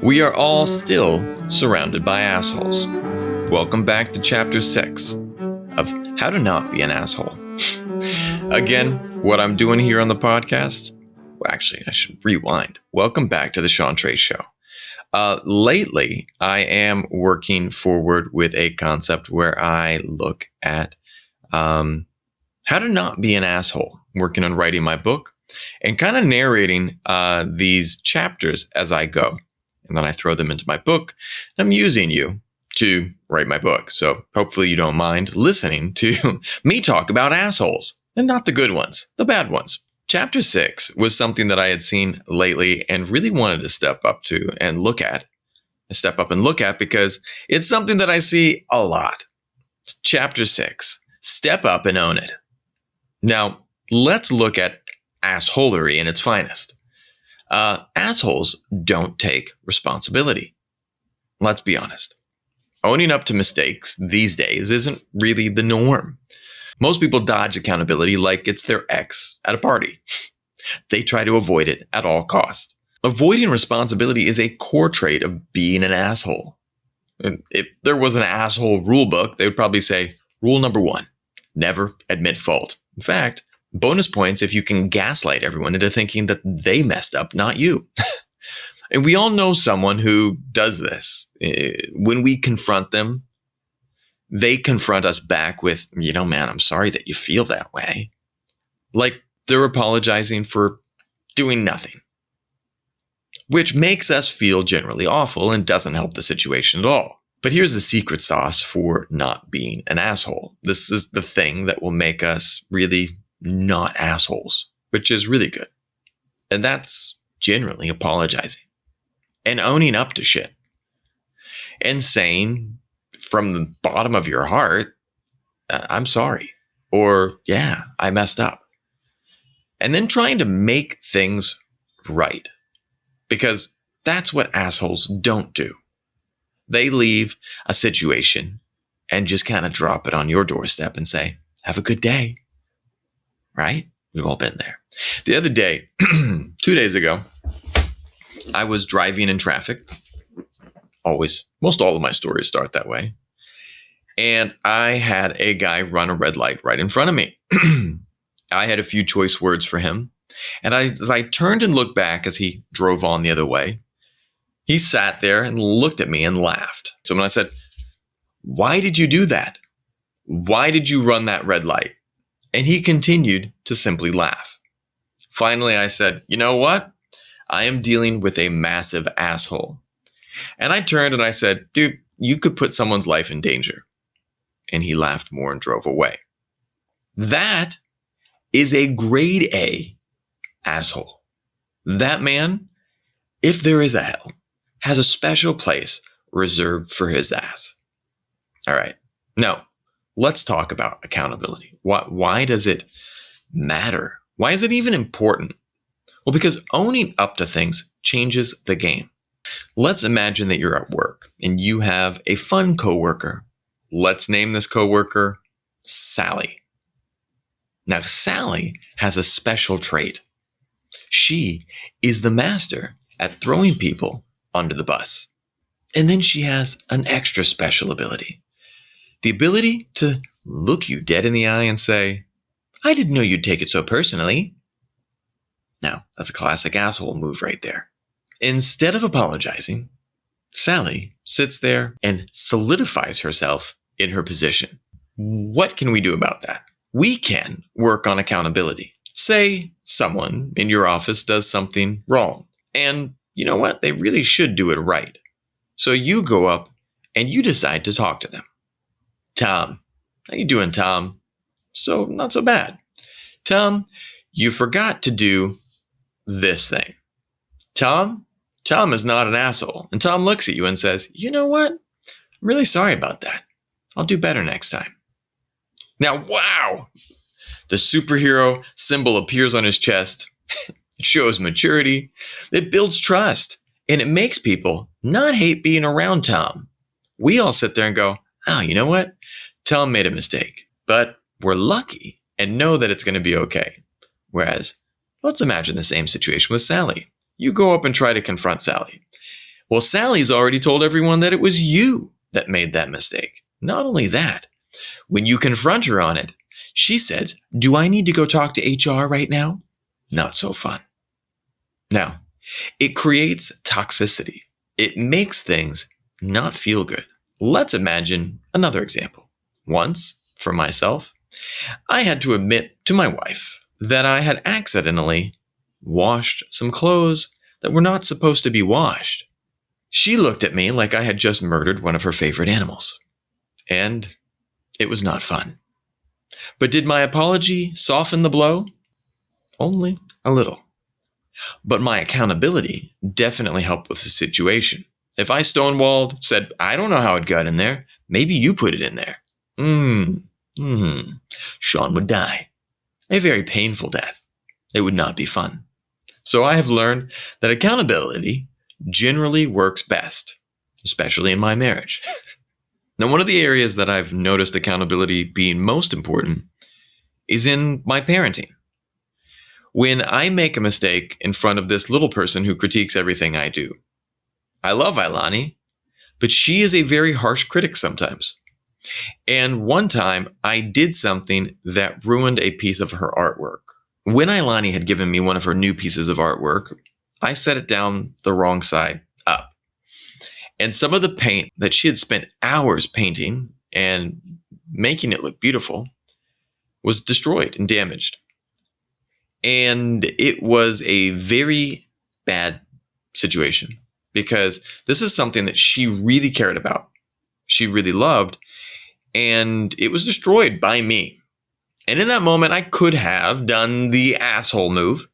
We are all still surrounded by assholes. Welcome back to Chapter 6 of How to Not Be an Asshole. Again, what I'm doing here on the podcast, well, actually, I should rewind. Welcome back to the Sean Trey Show. Lately, I am working forward with a concept where I look at how to not be an asshole. I'm working on writing my book and kind of narrating these chapters as I go. And then I throw them into my book. I'm using you to write my book. So hopefully you don't mind listening to me talk about assholes. And not the good ones, the bad ones. Chapter 6 was something that I had seen lately and really wanted to step up and look at because it's something that I see a lot. Chapter 6, step up and own it. Now, let's look at assholery in its finest. Assholes don't take responsibility. Let's be honest. Owning up to mistakes these days isn't really the norm. Most people dodge accountability like it's their ex at a party. They try to avoid it at all costs. Avoiding responsibility is a core trait of being an asshole. If there was an asshole rule book, they would probably say, rule number 1, never admit fault. In fact, bonus points if you can gaslight everyone into thinking that they messed up, not you. And we all know someone who does this. When we confront them, they confront us back with, man, I'm sorry that you feel that way. Like they're apologizing for doing nothing, which makes us feel generally awful and doesn't help the situation at all. But here's the secret sauce for not being an asshole. This is the thing that will make us really not assholes, which is really good. And that's generally apologizing and owning up to shit and saying from the bottom of your heart, I'm sorry, or yeah, I messed up. And then trying to make things right, because that's what assholes don't do. They leave a situation and just kind of drop it on your doorstep and say, have a good day. Right? We've all been there. The other day, 2 days ago, I was driving in traffic. Most all of my stories start that way. And I had a guy run a red light right in front of me. I had a few choice words for him. And as I turned and looked back as he drove on the other way, he sat there and looked at me and laughed. So when I said, why did you do that? Why did you run that red light? And he continued to simply laugh. Finally, I said, you know what? I am dealing with a massive asshole. And I turned and I said, dude, you could put someone's life in danger. And he laughed more and drove away. That is a grade A asshole. That man, if there is a hell, has a special place reserved for his ass. All right. Now, let's talk about accountability. Why does it matter? Why is it even important? Well, because owning up to things changes the game. Let's imagine that you're at work and you have a fun coworker. Let's name this coworker Sally. Now, Sally has a special trait. She is the master at throwing people under the bus. And then she has an extra special ability. The ability to look you dead in the eye and say, I didn't know you'd take it so personally. Now, that's a classic asshole move right there. Instead of apologizing, Sally sits there and solidifies herself in her position. What can we do about that? We can work on accountability. Say someone in your office does something wrong, and you know what? They really should do it right. So you go up and you decide to talk to them. Tom, how you doing, Tom? So not so bad. Tom, you forgot to do this thing. Tom is not an asshole. And Tom looks at you and says, you know what? I'm really sorry about that. I'll do better next time. Now, wow, the superhero symbol appears on his chest. It shows maturity. It builds trust. And it makes people not hate being around Tom. We all sit there and go, oh, you know what? Tom made a mistake, but we're lucky and know that it's going to be okay. Whereas, let's imagine the same situation with Sally. You go up and try to confront Sally. Well, Sally's already told everyone that it was you that made that mistake. Not only that, when you confront her on it, she says, "Do I need to go talk to HR right now?" Not so fun. Now, it creates toxicity. It makes things not feel good. Let's imagine another example. Once, for myself, I had to admit to my wife that I had accidentally washed some clothes that were not supposed to be washed. She looked at me like I had just murdered one of her favorite animals. And it was not fun. But did my apology soften the blow? Only a little. But my accountability definitely helped with the situation. If I stonewalled, said, "I don't know how it got in there. Maybe you put it in there." Sean would die. A very painful death. It would not be fun. So I have learned that accountability generally works best, especially in my marriage. Now, one of the areas that I've noticed accountability being most important is in my parenting. When I make a mistake in front of this little person who critiques everything I do, I love Ilani, but she is a very harsh critic sometimes. And one time I did something that ruined a piece of her artwork. When Ilani had given me one of her new pieces of artwork, I set it down the wrong side up. And some of the paint that she had spent hours painting and making it look beautiful was destroyed and damaged. And it was a very bad situation because this is something that she really cared about. She really loved, and it was destroyed by me. And in that moment, I could have done the asshole move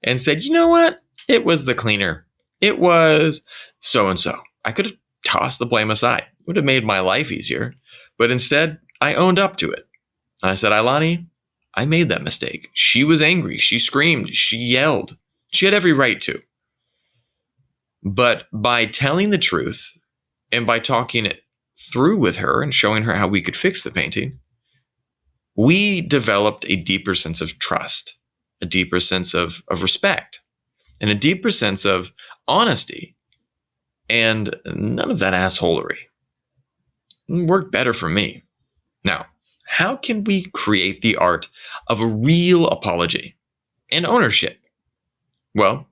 and said, "You know what? It was the cleaner. It was so-and-so." I could have tossed the blame aside. It would have made my life easier. But instead, I owned up to it. I said, "Ilani, I made that mistake." She was angry. She screamed. She yelled. She had every right to. But by telling the truth and by talking it through with her and showing her how we could fix the painting, we developed a deeper sense of trust, a deeper sense of respect, and a deeper sense of honesty, and none of that assholery. It worked better for me. Now, how can we create the art of a real apology and ownership? Well,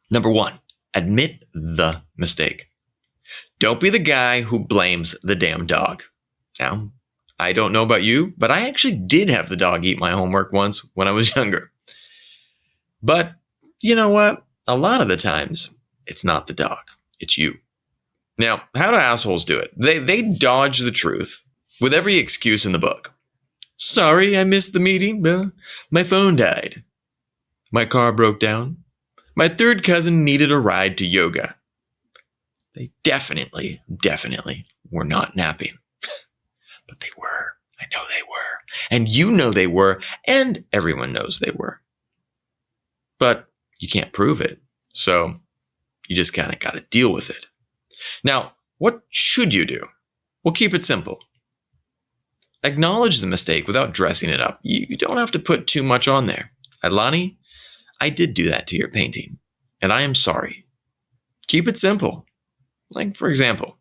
number one, admit the mistake. Don't be the guy who blames the damn dog. Now, I don't know about you, but I actually did have the dog eat my homework once when I was younger. But you know what? A lot of the times, it's not the dog. It's you. Now, how do assholes do it? They dodge the truth with every excuse in the book. "Sorry, I missed the meeting. My phone died. My car broke down. My third cousin needed a ride to yoga." They definitely were not napping. But they were. I know they were. And you know they were. And everyone knows they were. But you can't prove it. So you just kind of got to deal with it. Now, what should you do? Well, keep it simple. Acknowledge the mistake without dressing it up. You don't have to put too much on there. Ilani, I did do that to your painting, and I am sorry. Keep it simple. Like, for example,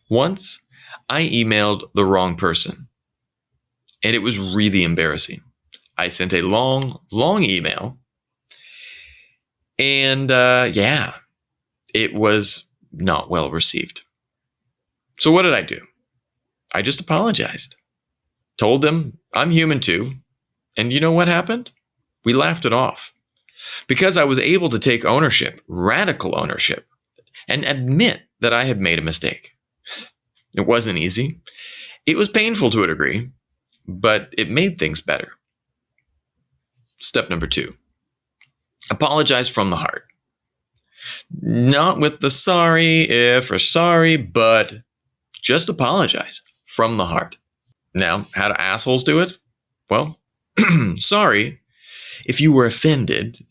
once I emailed the wrong person, and it was really embarrassing. I sent a long email, and it was not well received. So what did I do? I just apologized. Told them I'm human too. And you know what happened? We laughed it off. Because I was able to take ownership, radical ownership, and admit that I had made a mistake. It wasn't easy. It was painful to a degree, but it made things better. Step number 2. Apologize from the heart. Not with the sorry if or sorry, but just apologize from the heart. Now, how do assholes do it? Well, sorry if you were offended.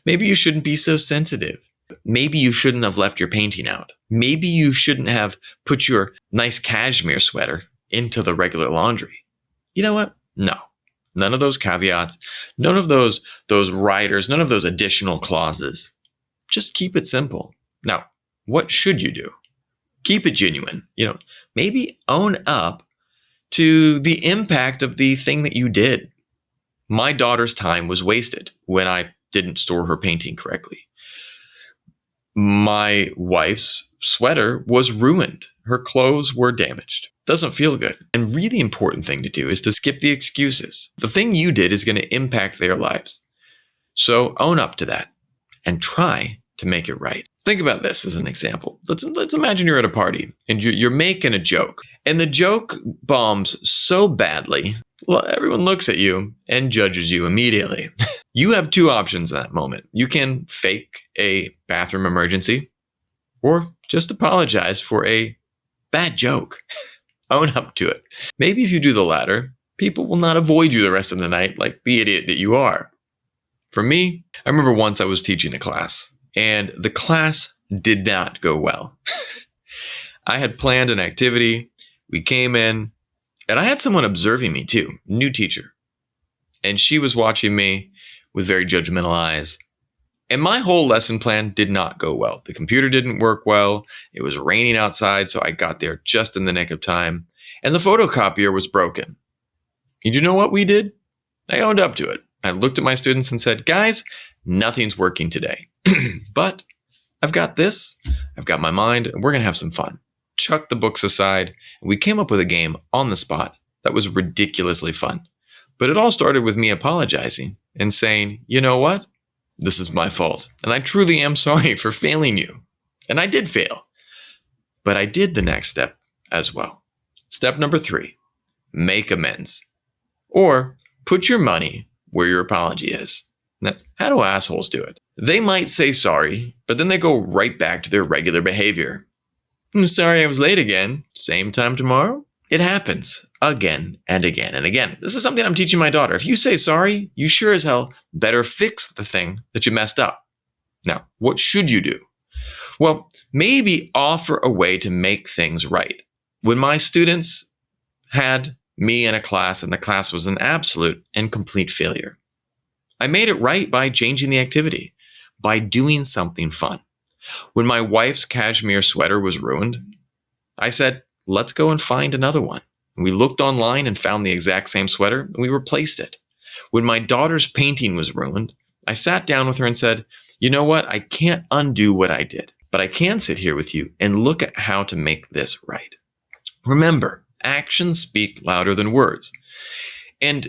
Maybe you shouldn't be so sensitive. Maybe you shouldn't have left your painting out. Maybe you shouldn't have put your nice cashmere sweater into the regular laundry. You know what? No. None of those caveats, none of those riders, none of those additional clauses. Just keep it simple. Now, What should you do? Keep it genuine. Maybe own up to the impact of the thing that you did. My daughter's time was wasted when I didn't store her painting correctly. My wife's sweater was ruined. Her clothes were damaged. Doesn't feel good. And really important thing to do is to skip the excuses. The thing you did is going to impact their lives. So own up to that and try to make it right. Think about this as an example. Let's imagine you're at a party and you're making a joke. And the joke bombs so badly, everyone looks at you and judges you immediately. You have two options in that moment. You can fake a bathroom emergency or just apologize for a bad joke. Own up to it. Maybe if you do the latter, people will not avoid you the rest of the night like the idiot that you are. For me, I remember once I was teaching a class and the class did not go well. I had planned an activity. We came in and I had someone observing me too, new teacher. And she was watching me with very judgmental eyes. And my whole lesson plan did not go well. The computer didn't work well. It was raining outside, so I got there just in the nick of time. And the photocopier was broken. And you know what we did? I owned up to it. I looked at my students and said, guys, nothing's working today. But I've got this. I've got my mind, and we're going to have some fun. Chuck the books aside, and we came up with a game on the spot that was ridiculously fun. But it all started with me apologizing and saying, you know what? This is my fault. And I truly am sorry for failing you. And I did fail. But I did the next step as well. Step number 3, make amends. Or put your money where your apology is. Now, how do assholes do it? They might say sorry, but then they go right back to their regular behavior. I'm sorry I was late again. Same time tomorrow? It happens again and again and again. This is something I'm teaching my daughter. If you say sorry, you sure as hell better fix the thing that you messed up. Now, what should you do? Well, maybe offer a way to make things right. When my students had me in a class and the class was an absolute and complete failure, I made it right by changing the activity, by doing something fun. When my wife's cashmere sweater was ruined, I said, let's go and find another one. We looked online and found the exact same sweater, and we replaced it. When my daughter's painting was ruined, I sat down with her and said, you know what? I can't undo what I did, but I can sit here with you and look at how to make this right. Remember, actions speak louder than words. And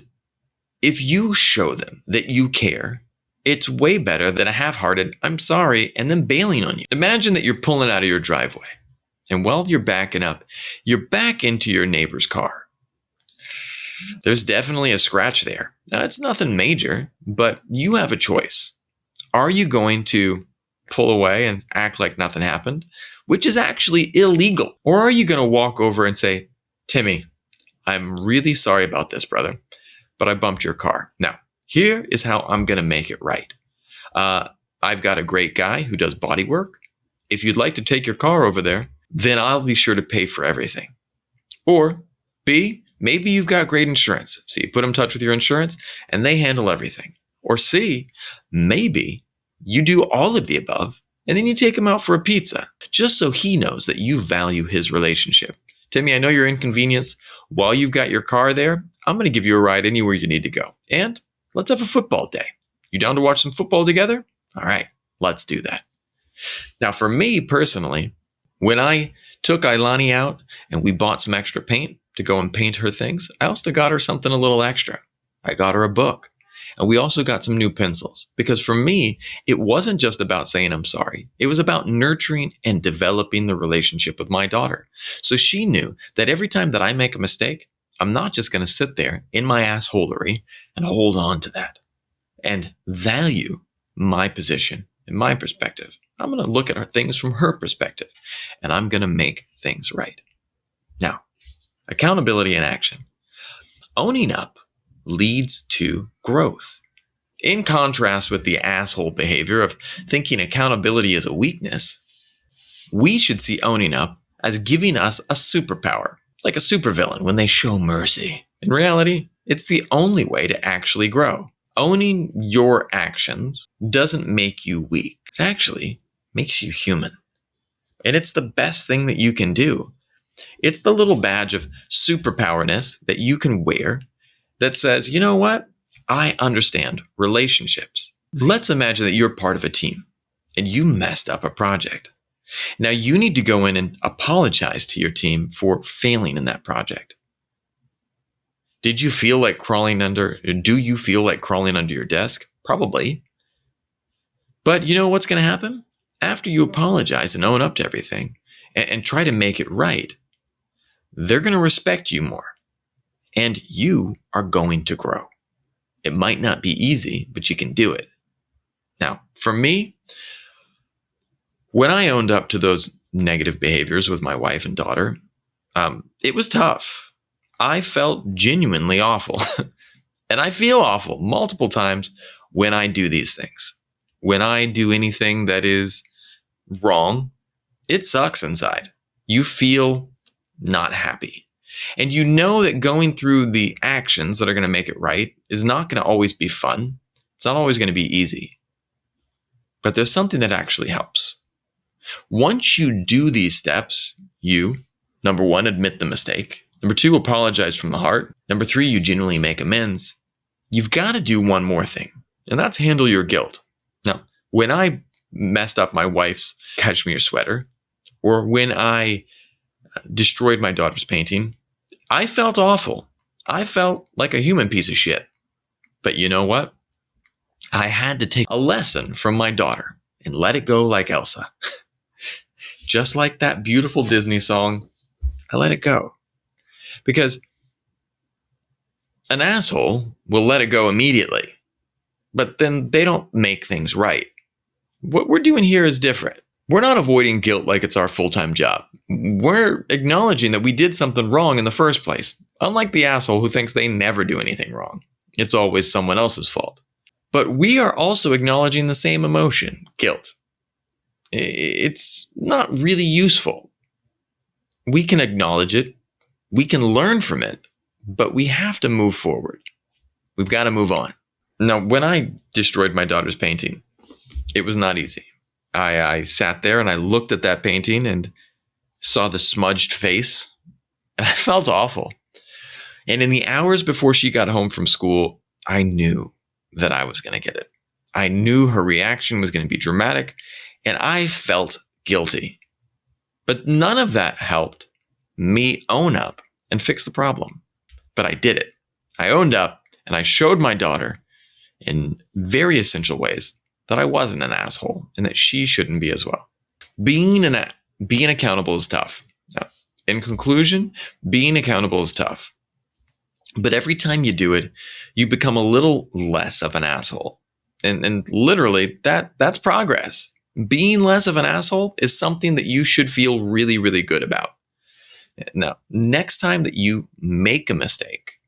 if you show them that you care, it's way better than a half-hearted, I'm sorry, and then bailing on you. Imagine that you're pulling out of your driveway. And while you're backing up, you're back into your neighbor's car. There's definitely a scratch there. Now, it's nothing major, but you have a choice. Are you going to pull away and act like nothing happened, which is actually illegal? Or are you going to walk over and say, Timmy, I'm really sorry about this, brother, but I bumped your car. Now, here is how I'm going to make it right. I've got a great guy who does body work. If you'd like to take your car over there, then I'll be sure to pay for everything. Or B, maybe you've got great insurance. So you put them in touch with your insurance and they handle everything. Or C, maybe you do all of the above and then you take him out for a pizza just so he knows that you value his relationship. Timmy, I know you're inconvenienced. While you've got your car there, I'm going to give you a ride anywhere you need to go. And let's have a football day. You down to watch some football together? All right, let's do that. Now, for me personally, when I took Ailani out and we bought some extra paint to go and paint her things, I also got her something a little extra. I got her a book. And we also got some new pencils. Because for me, it wasn't just about saying I'm sorry. It was about nurturing and developing the relationship with my daughter. So she knew that every time that I make a mistake, I'm not just going to sit there in my assholery and hold on to that and value my position and my perspective. I'm going to look at things from her perspective and I'm going to make things right. Now, accountability in action. Owning up leads to growth. In contrast with the asshole behavior of thinking accountability is a weakness, we should see owning up as giving us a superpower, like a supervillain when they show mercy. In reality, it's the only way to actually grow. Owning your actions doesn't make you weak. It actually makes you human. And it's the best thing that you can do. It's the little badge of superpowerness that you can wear that says, you know what? I understand relationships. Let's imagine that you're part of a team and you messed up a project. Now you need to go in and apologize to your team for failing in that project. Do you feel like crawling under your desk? Probably. But you know what's going to happen? After you apologize and own up to everything and try to make it right, they're going to respect you more and you are going to grow. It might not be easy, but you can do it. Now, for me, when I owned up to those negative behaviors with my wife and daughter, it was tough. I felt genuinely awful. And I feel awful multiple times when I do these things. When I do anything that is wrong, it sucks inside. You feel not happy. And you know that going through the actions that are going to make it right is not going to always be fun. It's not always going to be easy. But there's something that actually helps. Once you do these steps, you, number one, admit the mistake. Number two, apologize from the heart. Number three, you genuinely make amends. You've got to do one more thing, and that's handle your guilt. Now, when I messed up my wife's cashmere sweater, or when I destroyed my daughter's painting, I felt awful. I felt like a human piece of shit. But you know what? I had to take a lesson from my daughter and let it go like Elsa. Just like that beautiful Disney song, I let it go. Because an asshole will let it go immediately, but then they don't make things right. What we're doing here is different. We're not avoiding guilt like it's our full-time job. We're acknowledging that we did something wrong in the first place, unlike the asshole who thinks they never do anything wrong. It's always someone else's fault. But we are also acknowledging the same emotion, guilt. It's not really useful. We can acknowledge it. We can learn from it, but we have to move forward. We've got to move on. Now, when I destroyed my daughter's painting, it was not easy. I sat there and I looked at that painting and saw the smudged face, and I felt awful. And in the hours before she got home from school, I knew that I was going to get it. I knew her reaction was going to be dramatic, and I felt guilty. But none of that helped me own up and fix the problem. But I did it. I owned up and I showed my daughter in very essential ways that I wasn't an asshole and that she shouldn't be as well. Being accountable is tough. Now, in conclusion, being accountable is tough. But every time you do it, you become a little less of an asshole. And literally, that's progress. Being less of an asshole is something that you should feel really, really good about. Now, next time that you make a mistake,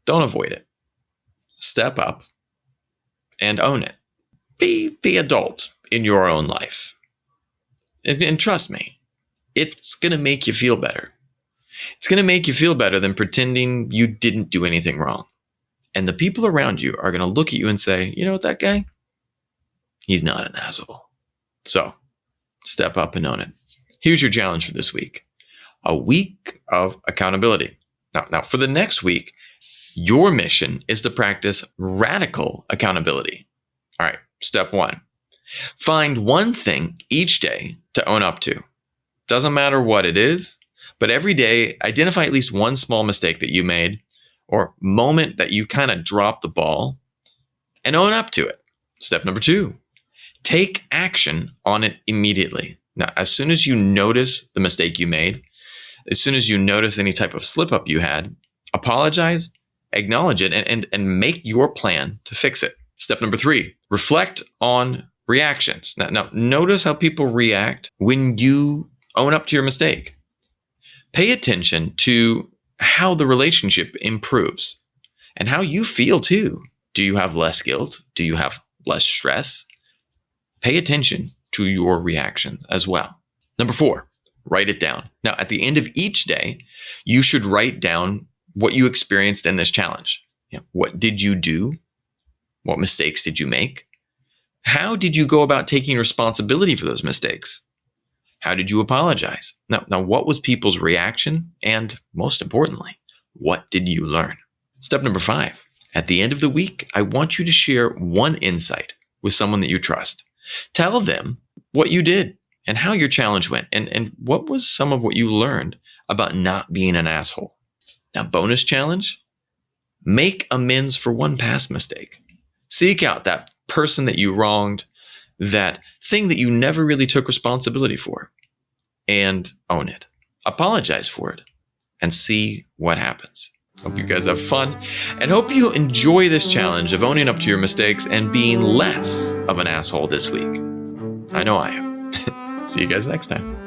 don't avoid it. Step up and own it. Be the adult in your own life. And trust me, it's going to make you feel better. It's going to make you feel better than pretending you didn't do anything wrong. And the people around you are going to look at you and say, you know what, that guy? He's not an asshole. So, step up and own it. Here's your challenge for this week. A week of accountability. Now, for the next week, your mission is to practice radical accountability. All right, step one. Find one thing each day to own up to. Doesn't matter what it is, but every day, identify at least one small mistake that you made or moment that you kind of dropped the ball and own up to it. Step number two, take action on it immediately. Now, as soon as you notice the mistake you made, as soon as you notice any type of slip up you had, apologize, acknowledge it, and make your plan to fix it. Step number three, reflect on reactions. Now, notice how people react when you own up to your mistake. Pay attention to how the relationship improves and how you feel too. Do you have less guilt? Do you have less stress? Pay attention to your reactions as well. Number four, write it down. Now, at the end of each day, you should write down what you experienced in this challenge. What did you do? What mistakes did you make? How did you go about taking responsibility for those mistakes? How did you apologize? Now, what was people's reaction? And most importantly, what did you learn? Step number 5. At the end of the week, I want you to share one insight with someone that you trust. Tell them what you did and how your challenge went, and what was some of what you learned about not being an asshole. Now, bonus challenge, make amends for one past mistake. Seek out that person that you wronged, that thing that you never really took responsibility for, and own it. Apologize for it and see what happens. Hope you guys have fun and hope you enjoy this challenge of owning up to your mistakes and being less of an asshole this week. I know I am. See you guys next time.